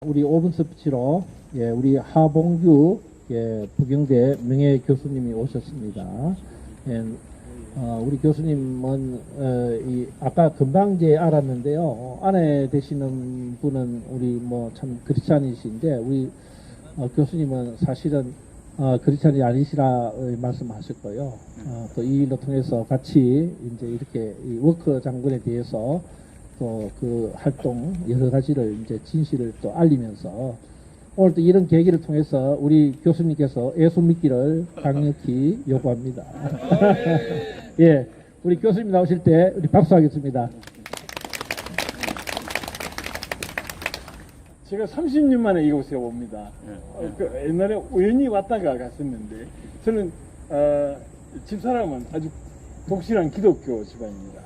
우리 5분 스피치로 우리 하봉규 부경대 명예 교수님이 오셨습니다. 우리 교수님은 아까 금방 이제 알았는데요. 아내 되시는 분은 우리 뭐 참 크리스찬이신데 우리 교수님은 사실은 크리스찬이 아니시라 말씀하셨고요. 또 이 일로 통해서 같이 이제 이렇게 이 워크 장군에 대해서 또 그 활동 여러 가지를 이제 진실을 또 알리면서 오늘 또 이런 계기를 통해서 우리 교수님께서 예수 믿기를 강력히 요구합니다. 예, 우리 교수님 나오실 때 우리 박수하겠습니다. 제가 30년 만에 이곳에 옵니다. 옛날에 우연히 왔다가 갔었는데 저는 집사람은 아주 독실한 기독교 집안입니다.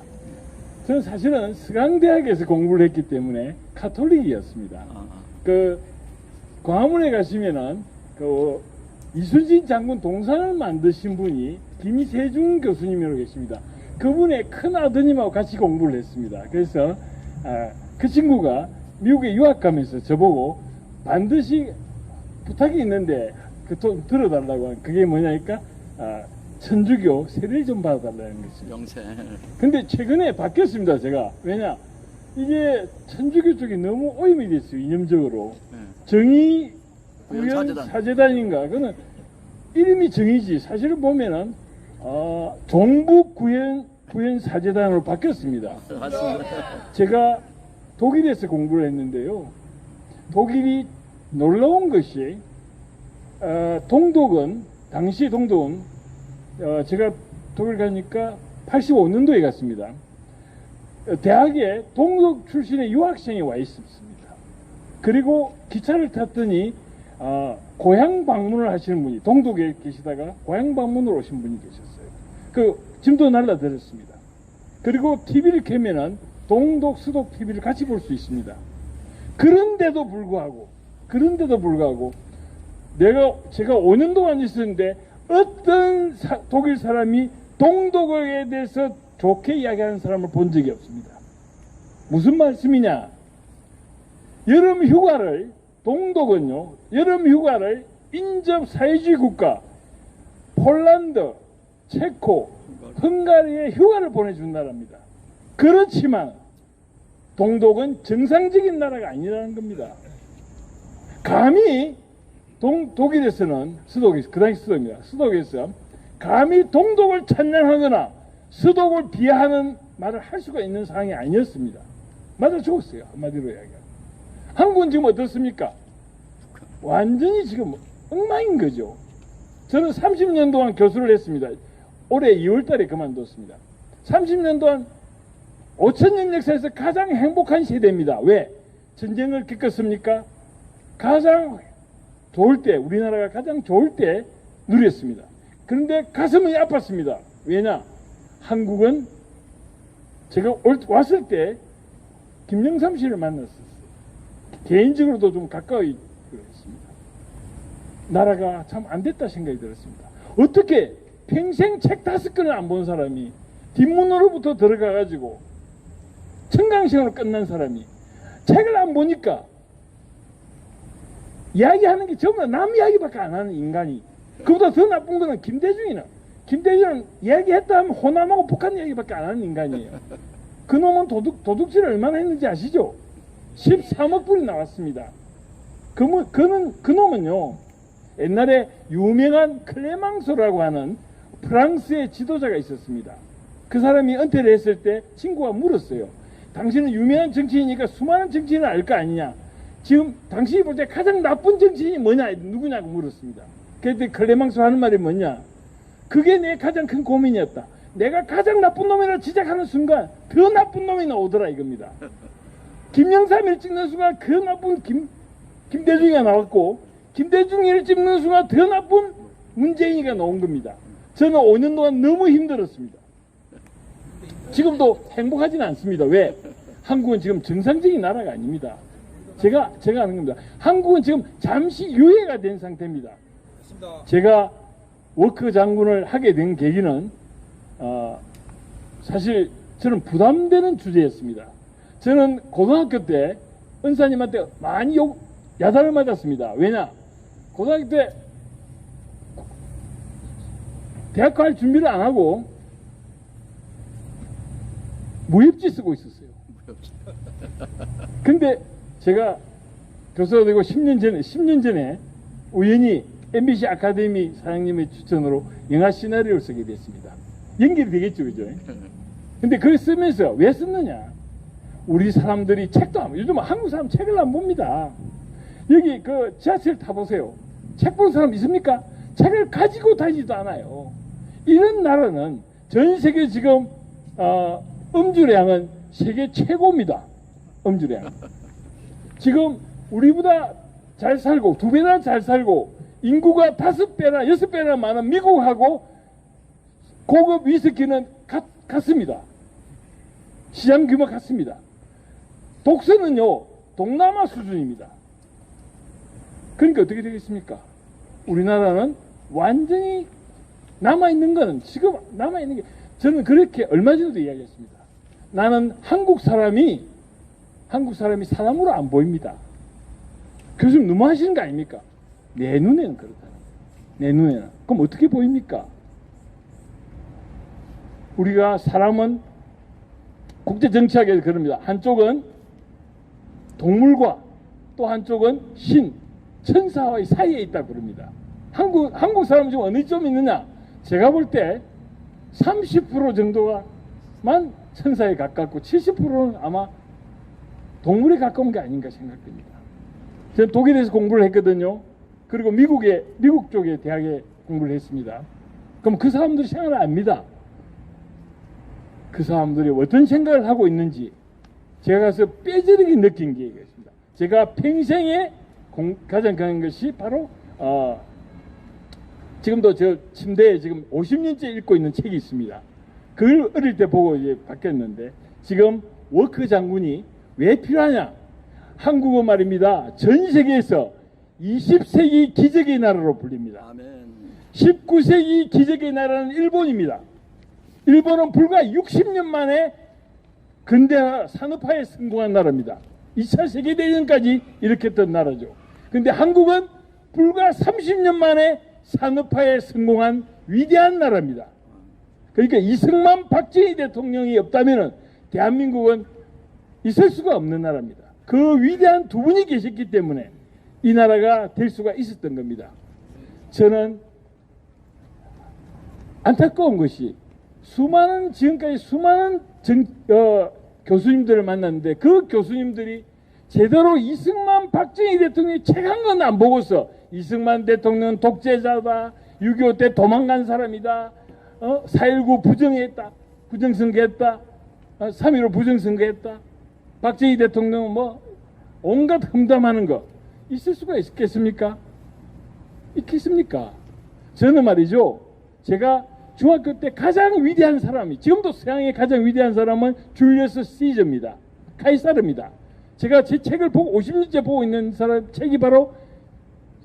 저는 사실은 서강대학에서 공부를 했기 때문에 카톨릭이었습니다. 그 광화문에 가시면은 그 이순신 장군 동상을 만드신 분이 김세중 교수님이라고 계십니다. 그분의 큰 아드님하고 같이 공부를 했습니다. 그래서 그 친구가 미국에 유학 가면서 저보고 반드시 부탁이 있는데 그 돈 들어달라고 하는 그게 뭐냐니까 천주교 세례 좀 받아달라는 것입니다. 영세. 근데 최근에 바뀌었습니다. 제가 왜냐 이게 천주교 쪽이 너무 오염이 됐어요. 이념적으로. 정의 구현 사제단인가 그는 이름이 정의지 사실을 보면은 종북 구현 사제단으로 바뀌었습니다. 맞습니다. 제가 독일에서 공부를 했는데요. 독일이 놀라운 것이 동독은 당시 동독은 제가 독일 가니까 85년도에 갔습니다. 대학에 동독 출신의 유학생이 와 있었습니다. 그리고 기차를 탔더니 고향 방문을 하시는 분이 동독에 계시다가 고향 방문으로 오신 분이 계셨어요. 그 짐도 날라들었습니다. 그리고 TV를 켜면은 동독 수독 TV를 같이 볼 수 있습니다. 그런데도 불구하고 제가 5년 동안 있었는데 어떤 독일 사람이 동독에 대해서 좋게 이야기하는 사람을 본 적이 없습니다. 무슨 말씀이냐? 여름 휴가를 동독은요. 여름 휴가를 인접 사회주의 국가 폴란드, 체코, 헝가리에 휴가를 보내준 나라입니다. 그렇지만 동독은 정상적인 나라가 아니라는 겁니다. 감히 독일에서는 수독에서 그 당시 수독입니다. 수독에서 감히 동독을 찬양하거나 수독을 비하하는 말을 할 수가 있는 상황이 아니었습니다. 맞아 죽었어요. 한마디로 이야기하면. 한국은 지금 어떻습니까? 완전히 지금 엉망인 거죠. 저는 30년 동안 교수를 했습니다. 올해 2월 달에 그만뒀습니다. 30년 동안 5천년 역사에서 가장 행복한 세대입니다. 왜? 전쟁을 겪었습니까? 가장 좋을 때, 우리나라가 가장 좋을 때 누렸습니다. 그런데 가슴이 아팠습니다. 왜냐? 한국은 제가 왔을 때 김영삼 씨를 만났었어요. 개인적으로도 좀 가까이 했습니다. 나라가 참 안 됐다 생각이 들었습니다. 어떻게 평생 책 5권을 안 본 사람이 뒷문으로부터 들어가가지고 청강생으로 끝난 사람이 책을 안 보니까 이야기하는 게 전부 남 이야기밖에 안 하는 인간이 그보다 더 나쁜 거는 김대중은 이야기했다 하면 호남하고 북한 이야기밖에 안 하는 인간이에요. 그놈은 도둑질을 얼마나 했는지 아시죠? 13억 불이 나왔습니다. 그놈은요 옛날에 유명한 클레망소라고 하는 프랑스의 지도자가 있었습니다. 그 사람이 은퇴를 했을 때 친구가 물었어요. 당신은 유명한 정치인이니까 수많은 정치인을 알 거 아니냐. 지금 당신이 볼 때 가장 나쁜 정치인이 뭐냐 누구냐고 물었습니다. 그때 클레망소 하는 말이 뭐냐. 그게 내 가장 큰 고민이었다. 내가 가장 나쁜 놈이라 지적하는 순간 더 나쁜 놈이 나오더라 이겁니다. 김영삼을 찍는 순간 그 나쁜 김대중이가 나왔고 김대중이를 찍는 순간 더 나쁜 문재인이가 나온 겁니다. 저는 5년 동안 너무 힘들었습니다. 지금도 행복하지는 않습니다. 왜? 한국은 지금 정상적인 나라가 아닙니다. 제가 아는 겁니다. 한국은 지금 잠시 유예가 된 상태입니다. 제가 워크 장군을 하게 된 계기는 사실 저는 부담되는 주제였습니다. 저는 고등학교 때 은사님한테 많이 야단을 맞았습니다. 왜냐? 고등학교 때 대학 갈 준비를 안 하고 무협지 쓰고 있었어요. 근데 제가 교수가 되고 10년 전에 우연히 MBC 아카데미 사장님의 추천으로 영화 시나리오를 쓰게 됐습니다. 연결이 되겠죠, 그죠? 근데 그걸 쓰면서 왜 썼느냐? 우리 사람들이 책도 안, 요즘 한국 사람 책을 안 봅니다. 여기 그 지하철 타보세요. 책 본 사람 있습니까? 책을 가지고 다니지도 않아요. 이런 나라는 전 세계 지금 음주량은 세계 최고입니다. 음주량. 지금 우리보다 잘 살고 2배나 잘 살고 인구가 5배나 6배나 많은 미국하고 고급 위스키는 같습니다. 시장 규모 같습니다. 독서는요 동남아 수준입니다. 그러니까 어떻게 되겠습니까? 우리나라는 완전히 남아있는 거는 지금 남아있는 게 저는 그렇게 얼마 전에도 이야기했습니다. 나는 한국 사람이 사람으로 안 보입니다. 교수님 너무 하시는 거 아닙니까? 내 눈에는 그렇다. 내 눈에는. 그럼 어떻게 보입니까? 우리가 사람은 국제정치학에서 그럽니다. 한쪽은 동물과 또 한쪽은 신, 천사와의 사이에 있다고 그럽니다. 한국 사람은 지금 어느 점 있느냐? 제가 볼 때 30% 정도가만 천사에 가깝고 70%는 아마 동물에 가까운 게 아닌가 생각됩니다. 저는 독일에서 공부를 했거든요. 그리고 미국 쪽에 대학에 공부를 했습니다. 그럼 그 사람들이 생각을 압니다. 그 사람들이 어떤 생각을 하고 있는지 제가 가서 뼈저리게 느낀 게 있습니다. 제가 평생에 가장 강한 것이 바로 지금도 저 침대에 지금 50년째 읽고 있는 책이 있습니다. 그걸 어릴 때 보고 이제 바뀌었는데 지금 워크 장군이 왜 필요하냐? 한국어 말입니다. 전 세계에서 20세기 기적의 나라로 불립니다. 아멘. 19세기 기적의 나라는 일본입니다. 일본은 불과 60년 만에 근대화 산업화에 성공한 나라입니다. 2차 세계대전까지 일으켰던 나라죠. 근데 한국은 불과 30년 만에 산업화에 성공한 위대한 나라입니다. 그러니까 이승만 박정희 대통령이 없다면 대한민국은 있을 수가 없는 나라입니다. 그 위대한 두 분이 계셨기 때문에 이 나라가 될 수가 있었던 겁니다. 저는 안타까운 것이 지금까지 수많은 교수님들을 만났는데 그 교수님들이 제대로 이승만 박정희 대통령이 책 한 건 안 보고서 이승만 대통령은 독재자다, 6.25 때 도망간 사람이다, 4.19 부정했다, 부정선거했다, 3.15 부정선거했다, 박정희 대통령은 뭐 온갖 험담하는 거 있을 수가 있겠습니까? 있겠습니까? 저는 말이죠, 제가 중학교 때 가장 위대한 사람이, 지금도 서양의 가장 위대한 사람은 줄리어스 시저입니다. 카이사르입니다. 제가 제 책을 보고 50년째 보고 있는 사람 책이 바로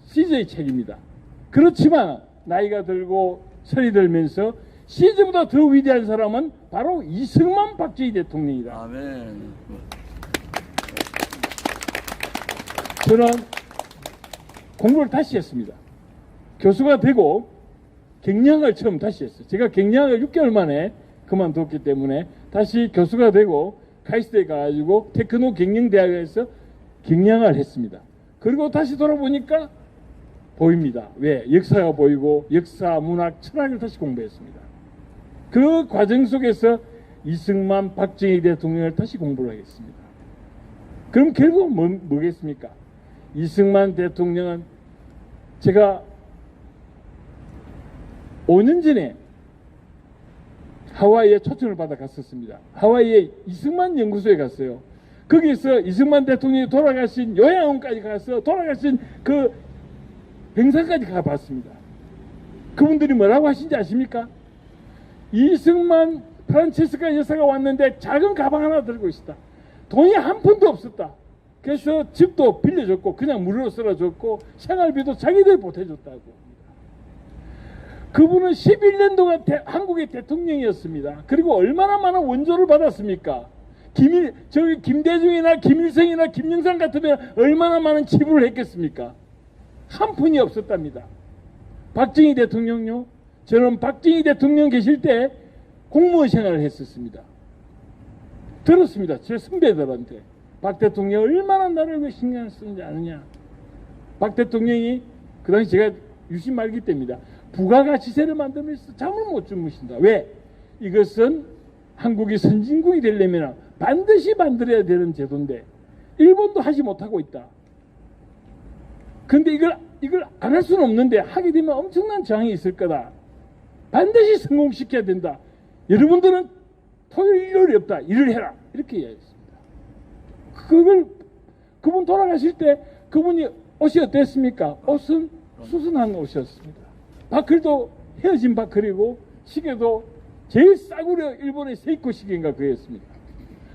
시저의 책입니다. 그렇지만 나이가 들고 철이 들면서 시저보다 더 위대한 사람은 바로 이승만 박정희 대통령이다. 아멘. 저는 공부를 다시 했습니다. 교수가 되고 경영학을 처음 다시 했어요. 제가 경영학을 6개월 만에 그만뒀기 때문에 다시 교수가 되고 카이스트에 가가지고 테크노 경영대학에서 경영학을 했습니다. 그리고 다시 돌아보니까 보입니다. 왜? 역사가 보이고 역사, 문학, 철학을 다시 공부했습니다. 그 과정 속에서 이승만, 박정희 대통령을 다시 공부를 하겠습니다. 그럼 결국 뭐겠습니까? 이승만 대통령은 제가 5년 전에 하와이에 초청을 받아 갔었습니다. 하와이에 이승만 연구소에 갔어요. 거기서 이승만 대통령이 돌아가신 요양원까지 가서 돌아가신 그 병사까지 가봤습니다. 그분들이 뭐라고 하신지 아십니까? 이승만 프란체스카 여사가 왔는데 작은 가방 하나 들고 있었다. 돈이 한 푼도 없었다. 그래서 집도 빌려줬고 그냥 무료로 쓸어줬고 생활비도 자기들 보태줬다고. 그분은 11년 동안 한국의 대통령이었습니다. 그리고 얼마나 많은 원조를 받았습니까? 저기 김대중이나 김일성이나 김영삼 같으면 얼마나 많은 지불을 했겠습니까? 한 푼이 없었답니다. 박정희 대통령요. 저는 박정희 대통령 계실 때 공무원 생활을 했었습니다. 들었습니다. 제 선배들한테. 박 대통령 얼마나 나를 왜 신경 쓰는지 아느냐. 박 대통령이 그 당시 제가 유신 말기 때입니다. 부가가치세를 만들면서 잠을 못 주무신다. 왜? 이것은 한국이 선진국이 되려면 반드시 만들어야 되는 제도인데 일본도 하지 못하고 있다. 근데 이걸 안 할 수는 없는데 하게 되면 엄청난 저항이 있을 거다. 반드시 성공시켜야 된다. 여러분들은 토요일 일요일이 없다. 일을 해라. 이렇게 이야기했습니다. 그분 돌아가실 때 그분이 옷이 어땠습니까? 옷은 수선한 옷이었습니다. 바클도 헤어진 바클이고 시계도 제일 싸구려 일본의 세이코 시계인가 그였습니다.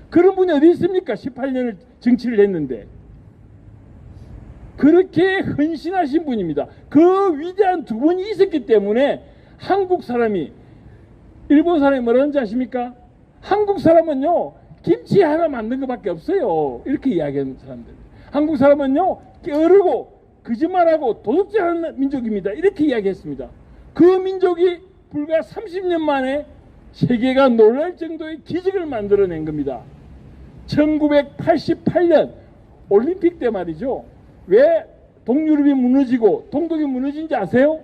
그런 분이 어디 있습니까? 18년을 정치를 했는데 그렇게 헌신하신 분입니다. 그 위대한 두 분이 있었기 때문에 한국 사람이 일본 사람이 뭐라는지 아십니까? 한국 사람은요 김치 하나 만든 것밖에 없어요. 이렇게 이야기하는 사람들. 한국 사람은요 게으르고 거짓말하고 도둑질하는 민족입니다. 이렇게 이야기했습니다. 그 민족이 불과 30년 만에 세계가 놀랄 정도의 기적을 만들어낸 겁니다. 1988년 올림픽 때 말이죠. 왜 동유럽이 무너지고 동독이 무너진지 아세요?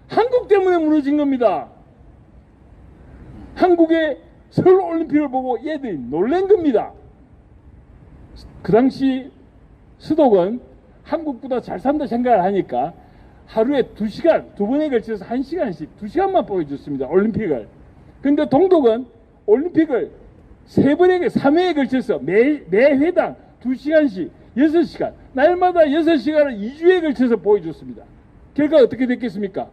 한국 때문에 무너진 겁니다. 한국의 서울 올림픽을 보고 얘들이 놀란 겁니다. 그 당시 수독은 한국보다 잘 산다 생각을 하니까 하루에 2시간, 두 번에 걸쳐서 1시간씩 2시간만 보여줬습니다. 올림픽을. 근데 동독은 올림픽을 3회에 걸쳐서 매 회당 2시간씩 6시간, 날마다 6시간을 2주에 걸쳐서 보여줬습니다. 결과 어떻게 됐겠습니까?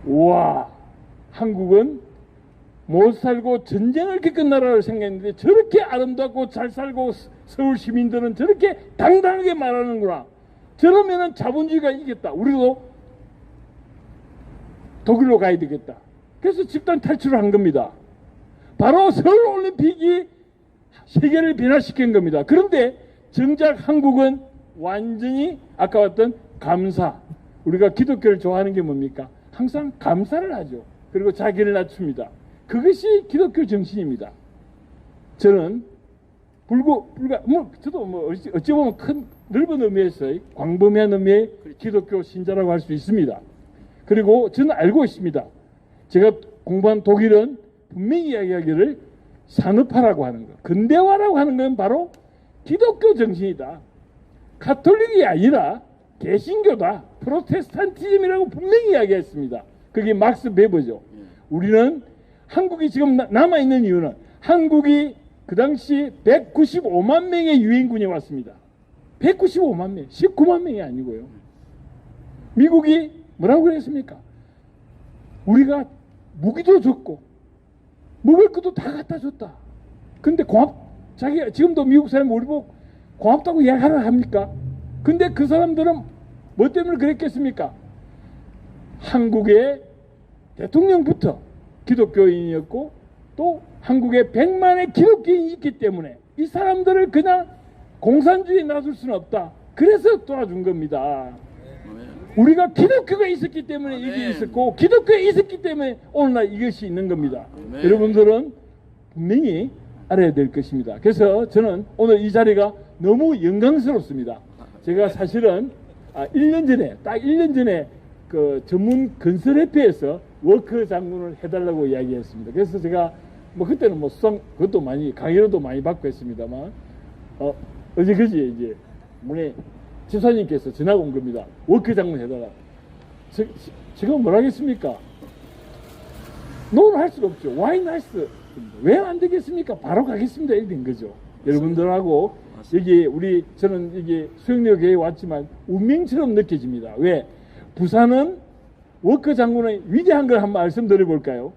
우와, 한국은 못 살고 전쟁을 겪은 나라를 생각했는데 저렇게 아름답고 잘 살고 서울 시민들은 저렇게 당당하게 말하는구나. 저러면은 자본주의가 이겼다. 우리도 독일로 가야 되겠다. 그래서 집단 탈출을 한 겁니다. 바로 서울 올림픽이 세계를 변화시킨 겁니다. 그런데 정작 한국은 완전히 아까 봤던 감사. 우리가 기독교를 좋아하는 게 뭡니까? 항상 감사를 하죠. 그리고 자기를 낮춥니다. 그것이 기독교 정신입니다. 저는 저도 어찌 보면 큰 넓은 의미에서의 광범위한 의미의 기독교 신자라고 할 수 있습니다. 그리고 저는 알고 있습니다. 제가 공부한 독일은 분명히 이야기하기를 산업화라고 하는 것, 근대화라고 하는 건 바로 기독교 정신이다. 가톨릭이 아니라 개신교다. 프로테스탄티즘이라고 분명히 이야기했습니다. 그게 막스 베버죠. 우리는 한국이 지금 남아있는 이유는 한국이 그 당시 195만 명의 유인군이 왔습니다. 195만 명, 19만 명이 아니고요. 미국이 뭐라고 그랬습니까? 우리가 무기도 줬고 먹을 것도 다 갖다 줬다. 근데 자기가 지금도 미국 사람이 우리 보고 고맙다고 이야기하라 합니까? 근데 그 사람들은 뭐 때문에 그랬겠습니까? 한국의 대통령부터 기독교인이었고 또 한국에 100만의 기독교인이 있기 때문에 이 사람들을 그냥 공산주의에 놔둘 수는 없다. 그래서 도와준 겁니다. 우리가 기독교가 있었기 때문에 이게 있었고 기독교가 있었기 때문에 오늘날 이것이 있는 겁니다. 여러분들은 분명히 알아야 될 것입니다. 그래서 저는 오늘 이 자리가 너무 영광스럽습니다. 제가 사실은 1년 전에 딱 1년 전에 그 전문 건설협회에서 워크 장군을 해달라고 이야기했습니다. 그래서 제가 뭐 그때는 뭐 수상 그것도 많이 강의로도 많이 받고 했습니다만 어제 그제 이제 문에 집사님께서 전화가 온 겁니다. 워크 장군 해달라. 지금 뭘 하겠습니까? 노는 할 수가 없죠. 와인 할 수. 왜 안 되겠습니까? 바로 가겠습니다. 이렇게 된 거죠. 여러분들하고 여기 저는 이게 수영역에 왔지만 운명처럼 느껴집니다. 왜? 부산은 워크 장군의 위대한 걸 한번 말씀드려 볼까요?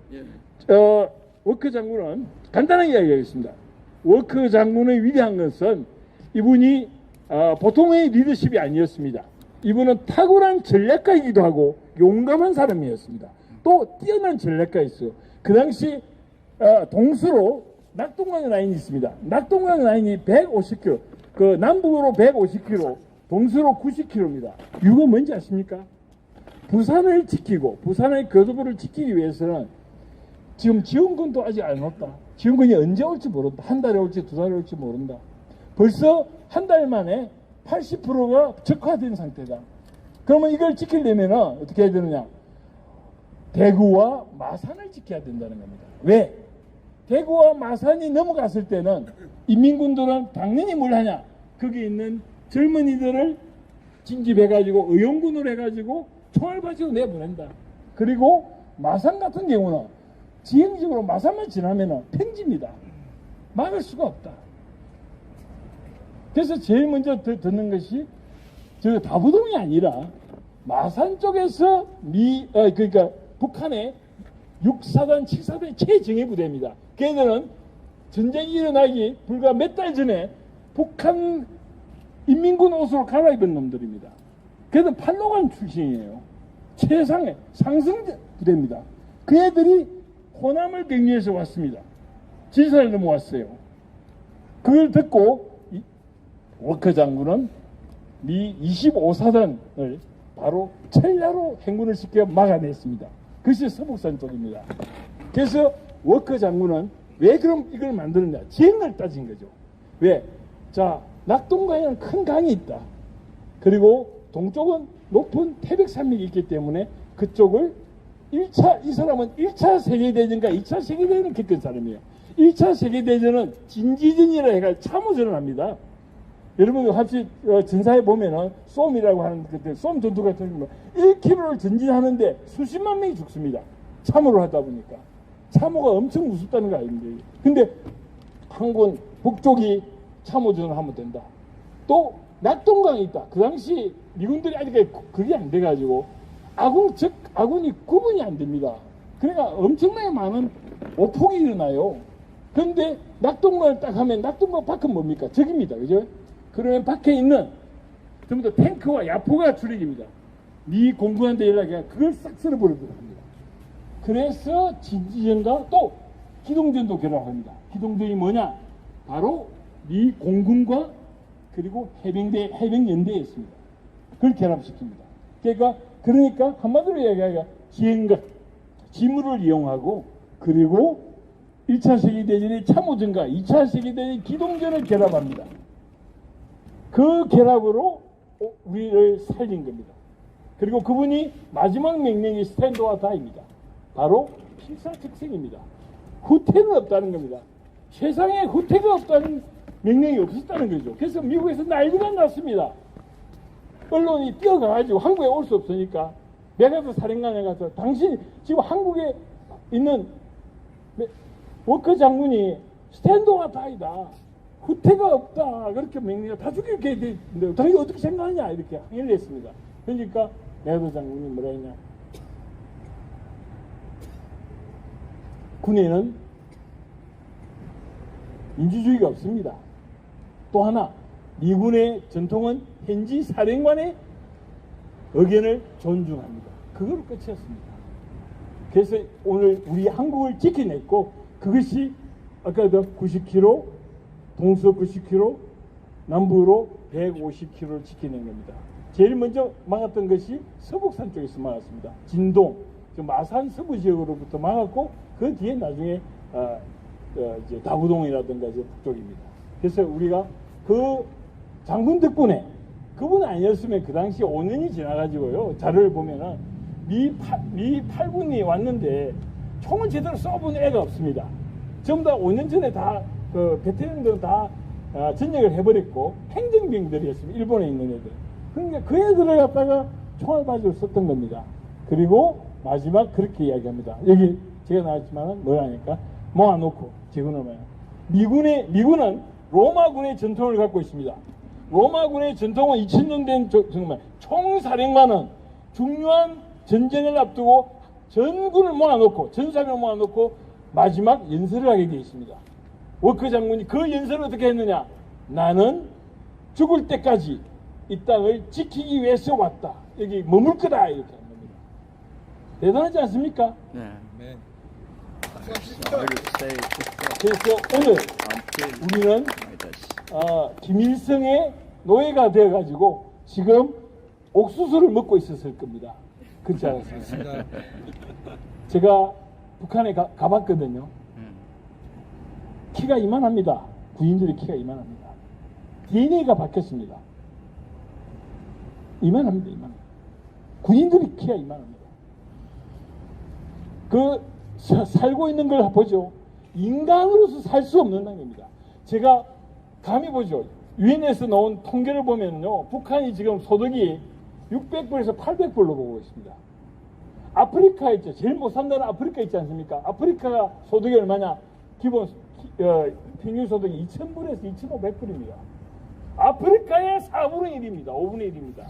워크 장군은 간단하게 이야기하겠습니다. 워크 장군의 위대한 것은 이분이 보통의 리더십이 아니었습니다. 이분은 탁월한 전략가이기도 하고 용감한 사람이었습니다. 또 뛰어난 전략가였어요. 그 당시 동수로 낙동강 라인이 있습니다. 낙동강 라인이 150km, 그 남북으로 150km, 동서로 90km입니다. 이유가 뭔지 아십니까? 부산을 지키고 부산의 교도부를 지키기 위해서는 지금 지원군도 아직 안 왔다. 지원군이 언제 올지 모른다. 한 달에 올지 두 달에 올지 모른다. 벌써 한 달 만에 80%가 적화된 상태다. 그러면 이걸 지키려면 어떻게 해야 되느냐? 대구와 마산을 지켜야 된다는 겁니다. 왜? 대구와 마산이 넘어갔을 때는 인민군들은 당연히 뭘 하냐? 거기 있는 젊은이들을 징집해가지고 의용군으로 해가지고 총알 바치고 내보낸다. 그리고 마산 같은 경우는 지형적으로 마산만 지나면 평지입니다. 막을 수가 없다. 그래서 제일 먼저 듣는 것이 저 다부동이 아니라 마산 쪽에서 그러니까 북한의 6사단, 7사단의 최정예부대입니다. 걔들은 전쟁이 일어나기 불과 몇 달 전에 북한 인민군 옷으로 갈아입은 놈들입니다. 걔들은 팔로관 출신이에요. 최상의 상승 부대입니다. 그 애들이 호남을 격리해서 왔습니다. 지사를 넘어왔어요. 그걸 듣고 워커 장군은 미 25사단을 바로 철야로 행군을 시켜 막아냈습니다. 그것이 서북산 쪽입니다. 그래서 워커 장군은 왜 그럼 이걸 만드느냐? 지형을 따진 거죠. 왜? 자, 낙동강에는 큰 강이 있다. 그리고 동쪽은 높은 태백산맥이 있기 때문에 그쪽을 이 사람은 1차 세계대전과 2차 세계대전을 겪은 사람이에요. 1차 세계대전은 진지전이라 해가 참호전을 합니다. 여러분 혹시 전사에 보면은 쏨이라고 하는 그때 쏨 전투 같은 거 1km를 전진하는데 수십만 명이 죽습니다. 참호를 하다 보니까 참호가 엄청 무섭다는 거 아닙니까? 근데 한군 북쪽이 참호전을 하면 된다. 또 낙동강이 있다. 그 당시 미군들이 아직 그게 안 돼가지고 아군이 구분이 안 됩니다. 그러니까 엄청나게 많은 오폭이 일어나요. 그런데 낙동강을 딱 하면 낙동강 밖은 뭡니까? 적입니다. 그죠? 그러면 밖에 있는 전부 다 탱크와 야포가 출입입니다. 미 공군한테 연락해 그걸 싹 쓸어버리도록 합니다. 그래서 진지전과 또 기동전도 결합합니다. 기동전이 뭐냐? 바로 미 공군과 그리고 해병연대였습니다. 그걸 결합시킵니다. 그러니까 한마디로 얘기하기가 지형과 지물을 이용하고 그리고 1차 세계대전의 참호전과 2차 세계대전의 기동전을 결합합니다. 그 결합으로 우리를 살린 겁니다. 그리고 그분이 마지막 명령이 스탠드와 다입니다. 바로 필사특생입니다. 후퇴는 없다는 겁니다. 세상에 후퇴가 없다는 명령이 없었다는 거죠. 그래서 미국에서 난리가 났습니다. 언론이 뛰어가가지고 한국에 올 수 없으니까 메가더 사령관에 가서 당신 지금 한국에 있는 워커 장군이 스탠드와 다이다. 후퇴가 없다. 그렇게 명령을 다 죽이게 되는데 당연히 어떻게 생각하냐 이렇게 항의를 했습니다. 그러니까 메가더 장군이 뭐라 했냐. 군에는 민주주의가 없습니다. 또 하나 미군의 전통은 현지 사령관의 의견을 존중합니다. 그걸로 끝이었습니다. 그래서 오늘 우리 한국을 지켜냈고 그것이 아까도 90km, 동서 90km, 남부로 150km를 지켜낸 겁니다. 제일 먼저 막았던 것이 서북산 쪽에서 막았습니다. 진동, 마산 서부 지역으로부터 막았고 그 뒤에 나중에 이제 다구동이라든가 이제 북쪽입니다. 그래서 우리가 그 장군 덕분에 그분 아니었으면 그 당시 5년이 지나가지고요. 자료를 보면은 미 8군이 왔는데 총을 제대로 쏴본 애가 없습니다. 전부 다 5년 전에 다 그 베테랑들은 다 전역을 해버렸고 행정병들이었습니다. 일본에 있는 애들. 그러니까 그 애들을 갖다가 총알 바지를 썼던 겁니다. 그리고 마지막 그렇게 이야기합니다. 여기 제가 나왔지만은 뭐라니까 모아놓고 지금은 미군은 로마군의 전통을 갖고 있습니다. 로마군의 전통은 2000년 된 정말 총사령관은 중요한 전쟁을 앞두고 전군을 모아놓고 전사를 모아놓고 마지막 연설을 하게 되어 있습니다. 워커 장군이 그 연설을 어떻게 했느냐? 나는 죽을 때까지 이 땅을 지키기 위해서 왔다. 여기 머물 거다 이렇게 한 겁니다. 대단하지 않습니까? 네. 그래서 오늘 우리는 김일성의 노예가 되어가지고 지금 옥수수를 먹고 있었을 겁니다. 그렇지 않았습니까? 제가 북한에 가봤거든요. 키가 이만합니다. 군인들의 키가 이만합니다. DNA가 바뀌었습니다. 이만합니다. 이만. 군인들의 키가 이만합니다. 살고 있는 걸 보죠. 인간으로서 살 수 없는 단계입니다. 제가 감히 보죠. 유엔에서 나온 통계를 보면요, 북한이 지금 소득이 600불에서 800불로 보고 있습니다. 아프리카 있죠. 제일 못 산다는 아프리카 있지 않습니까? 아프리카가 소득이 얼마냐? 기본 평균 소득이 2,000불에서 2,500불입니다. 아프리카의 4분의 1입니다. 5분의 1입니다.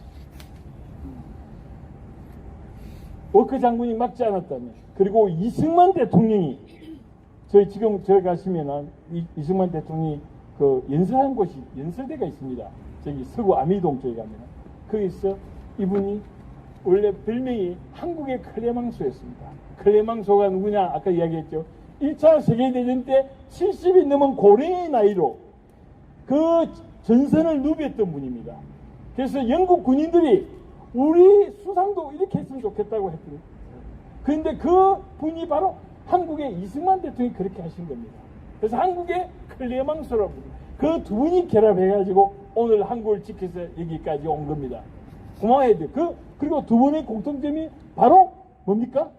워커 장군이 막지 않았다면, 그리고 이승만 대통령이 저희 가시면은 이승만 대통령이 그 연설한 곳이 연설대가 있습니다. 저기 서구 아미동 쪽에 가면은 거기서 이분이 원래 별명이 한국의 클레망소였습니다. 클레망소가 누구냐? 아까 이야기했죠. 1차 세계대전 때 70이 넘은 고령의 나이로 그 전선을 누볐던 분입니다. 그래서 영국 군인들이 우리 수상도 이렇게 했으면 좋겠다고 했거든요. 그런데 그 분이 바로 한국의 이승만 대통령이 그렇게 하신 겁니다. 그래서 한국의 클레망소라고 합니다. 그 두 분이 결합해가지고 오늘 한국을 지켜서 여기까지 온 겁니다. 고마워야 돼요. 그리고 두 분의 공통점이 바로 뭡니까?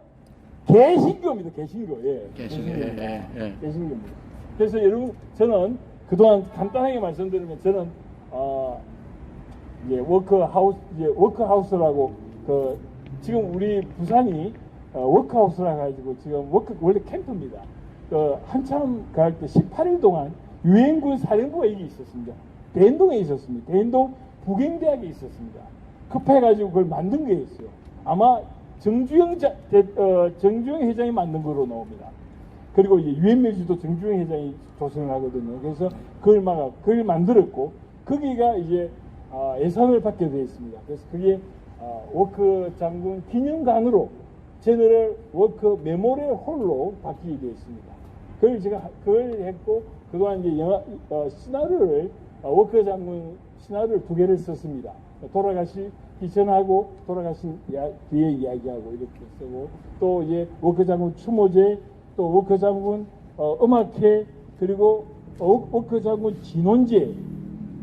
개신교입니다. 개신교. 예. 개신교입니다. 개신교입니다. 그래서 여러분, 저는 그동안 간단하게 말씀드리면 저는 이제 워크하우스라고 지금 우리 부산이 워크하우스라 가지고 지금 원래 캠프입니다. 한참 갈 때 18일 동안 유엔군 사령부가 여기 있었습니다. 대인동에 있었습니다. 대인동 북경대학에 있었습니다. 급해가지고 그걸 만든 게 있어요. 아마 정주영 회장이 만든 거로 나옵니다. 그리고 이제 유엔묘지도 정주영 회장이 조성을 하거든요. 그래서 그걸 만들었고, 거기가 이제 예산을 받게 되어 있습니다. 그래서 그게 워크 장군 기념관으로 제너럴 워크 메모리얼 홀로 바뀌게 되어 있습니다. 그걸 했고, 그동안 이제 시나리오를 워크 장군 시나리오를 2개를 썼습니다. 돌아가시기 전하고 돌아가신 뒤에 이야기하고 이렇게 쓰고, 또 이제 워크 장군 추모제, 또 워크 장군 음악회, 그리고 워크 장군 진원제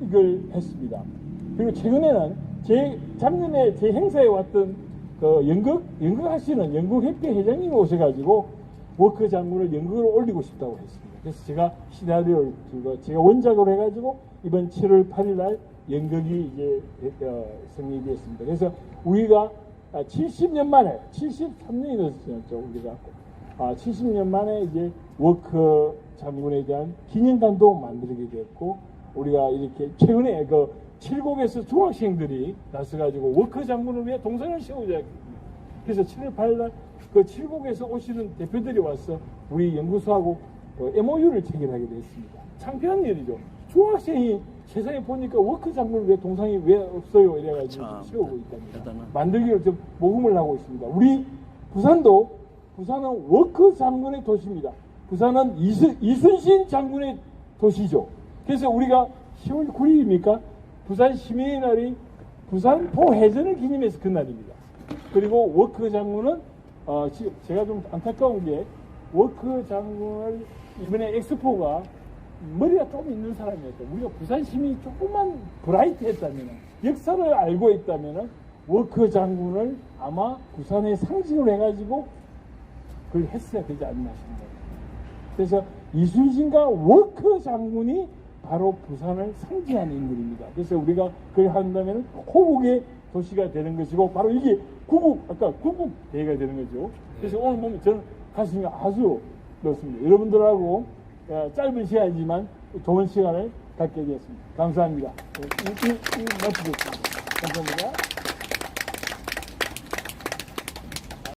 이걸 했습니다. 그리고 최근에는 작년에 제 행사에 왔던 연극 하시는 연극협회 회장님이 오셔가지고 워크 장군을 연극으로 올리고 싶다고 했습니다. 그래서 제가 시나리오를 제가 원작으로 해가지고 이번 7월 8일 날 연극이 이제 성립되었습니다. 그래서 우리가 70년 만에 73년이 넘었죠. 우리가 70년 만에 이제 워크 장군에 대한 기념관도 만들게 됐고, 우리가 이렇게 최근에 칠곡에서 중학생들이 나서가지고 워크 장군을 위해 동상을 세우자. 그래서 7월 8일 날 그 칠곡에서 오시는 대표들이 와서 우리 연구소하고 MOU를 체결하게 됐습니다. 창피한 일이죠. 중학생이 세상에 보니까 워크 장군을 왜 동상이 왜 없어요? 이래가지고 세우고 있답니다. 만들기를 좀 모금을 하고 있습니다. 우리 부산은 워크 장군의 도시입니다. 부산은 이순신 장군의 도시죠. 그래서 우리가 10월 9일입니까? 부산 시민의 날이 부산포 해전을 기념해서 그날입니다. 그리고 워크 장군은 제가 좀 안타까운 게 워크 장군을 이번에 엑스포가 머리가 좀 있는 사람이었어요. 우리가 부산 시민이 조금만 브라이트했다면, 역사를 알고 있다면 워크 장군을 아마 부산에 상징을 해가지고 그걸 했어야 되지 않나 싶습니다. 그래서 이순신과 워크 장군이 바로 부산을 상징하는 인물입니다. 그래서 우리가 그걸 한다면 호국의 도시가 되는 것이고, 바로 이게 아까 구국대회가 되는 거죠. 그래서 오늘 보면 저는 가슴이 아주 넓습니다. 여러분들하고 짧은 시간이지만 좋은 시간을 갖게 되었습니다. 감사합니다. 감사합니다.